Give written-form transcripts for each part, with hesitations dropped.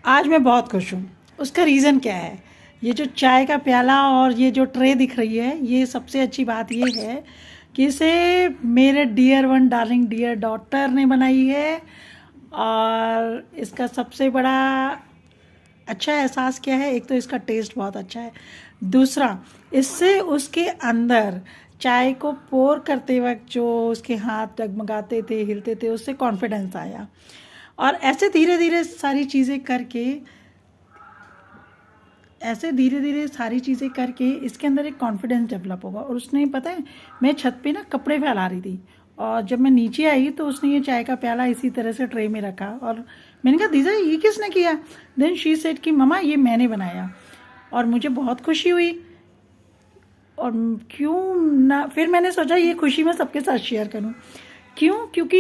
आज मैं बहुत खुश हूँ। उसका रीज़न क्या है? ये जो चाय का प्याला और ये जो ट्रे दिख रही है, ये सबसे अच्छी बात ये है कि इसे मेरे dear one darling dear daughter ने बनाई है। और इसका सबसे बड़ा अच्छा एहसास क्या है? एक तो इसका टेस्ट बहुत अच्छा है, दूसरा इससे उसके अंदर चाय को पोर करते वक्त जो उसके हाथ डगमगाते थे, हिलते थे, उससे कॉन्फिडेंस आया। और ऐसे धीरे धीरे सारी चीज़ें करके इसके अंदर एक कॉन्फिडेंस डेवलप होगा। और उसने, पता है, मैं छत पे ना कपड़े फैला रही थी और जब मैं नीचे आई तो उसने ये चाय का प्याला इसी तरह से ट्रे में रखा और मैंने कहा, दीदा ये किसने किया? देन शी सेड कि ममा ये मैंने बनाया। और मुझे बहुत खुशी हुई। और क्यों ना, फिर मैंने सोचा ये खुशी मैं सबके साथ शेयर करूं। क्यों? क्योंकि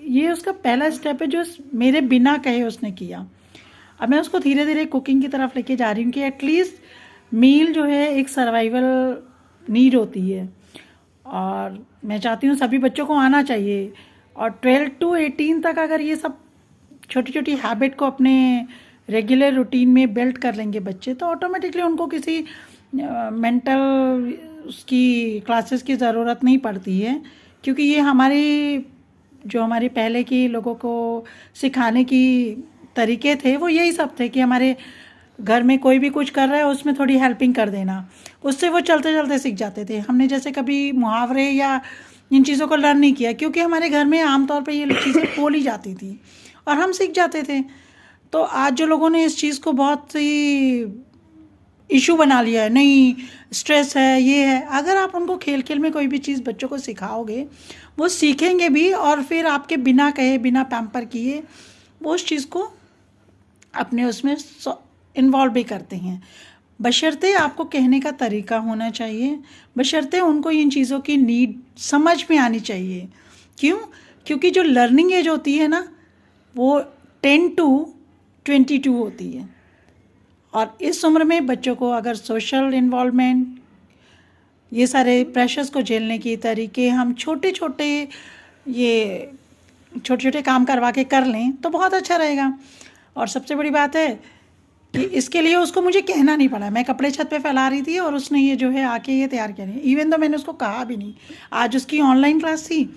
ये उसका पहला स्टेप है जो मेरे बिना कहे उसने किया। अब मैं उसको धीरे धीरे कुकिंग की तरफ लेके जा रही हूँ कि एटलीस्ट मील जो है एक सर्वाइवल नीड होती है। और मैं चाहती हूँ सभी बच्चों को आना चाहिए। और 12 to 18 तक अगर ये सब छोटी छोटी हैबिट को अपने रेगुलर रूटीन में बिल्ड कर लेंगे बच्चे, तो ऑटोमेटिकली उनको किसी मेंटल उसकी क्लासेस की ज़रूरत नहीं पड़ती है। क्योंकि ये हमारे पहले के लोगों को सिखाने की तरीके थे, वो यही सब थे कि हमारे घर में कोई भी कुछ कर रहा है उसमें थोड़ी हेल्पिंग कर देना, उससे वो चलते चलते सीख जाते थे। हमने जैसे कभी मुहावरे या इन चीज़ों को लर्न नहीं किया, क्योंकि हमारे घर में आमतौर पे ये चीज़ें बोली जाती थी और हम सीख जाते थे। तो आज जो लोगों ने इस चीज़ को बहुत ही इशू बना लिया है, नहीं स्ट्रेस है, ये है, अगर आप उनको खेल खेल में कोई भी चीज़ बच्चों को सिखाओगे, वो सीखेंगे भी और फिर आपके बिना कहे, बिना पैम्पर किए वो उस चीज़ को अपने उसमें इन्वॉल्व भी करते हैं। बशर्ते आपको कहने का तरीका होना चाहिए, बशर्ते उनको इन चीज़ों की नीड समझ में आनी चाहिए। क्यों? क्योंकि जो लर्निंग एज होती है ना, वो 10 to 22 होती है। और इस उम्र में बच्चों को अगर सोशल इन्वॉल्वमेंट, ये सारे प्रेशर्स को झेलने की तरीके हम छोटे छोटे काम करवा के कर लें तो बहुत अच्छा रहेगा। और सबसे बड़ी बात है कि इसके लिए उसको मुझे कहना नहीं पड़ा। मैं कपड़े छत पे फैला रही थी और उसने ये जो है आके ये तैयार किया नहीं। इवन तो मैंने उसको कहा भी नहीं। आज उसकी ऑनलाइन क्लास थी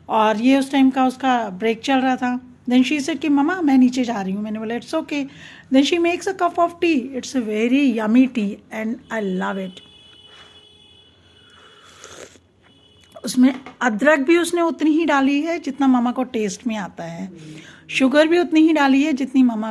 और ये उस टाइम का उसका ब्रेक चल रहा था। देन शी सेड कि ममा मैं नीचे जा रही हूँ। मैंने बोला it's okay. Then she makes a cup of tea. It's a very yummy tea and I love it. उसमें अदरक भी उसने उतनी ही डाली है जितना ममा को टेस्ट में आता है, शुगर भी उतनी ही डाली है जितनी ममा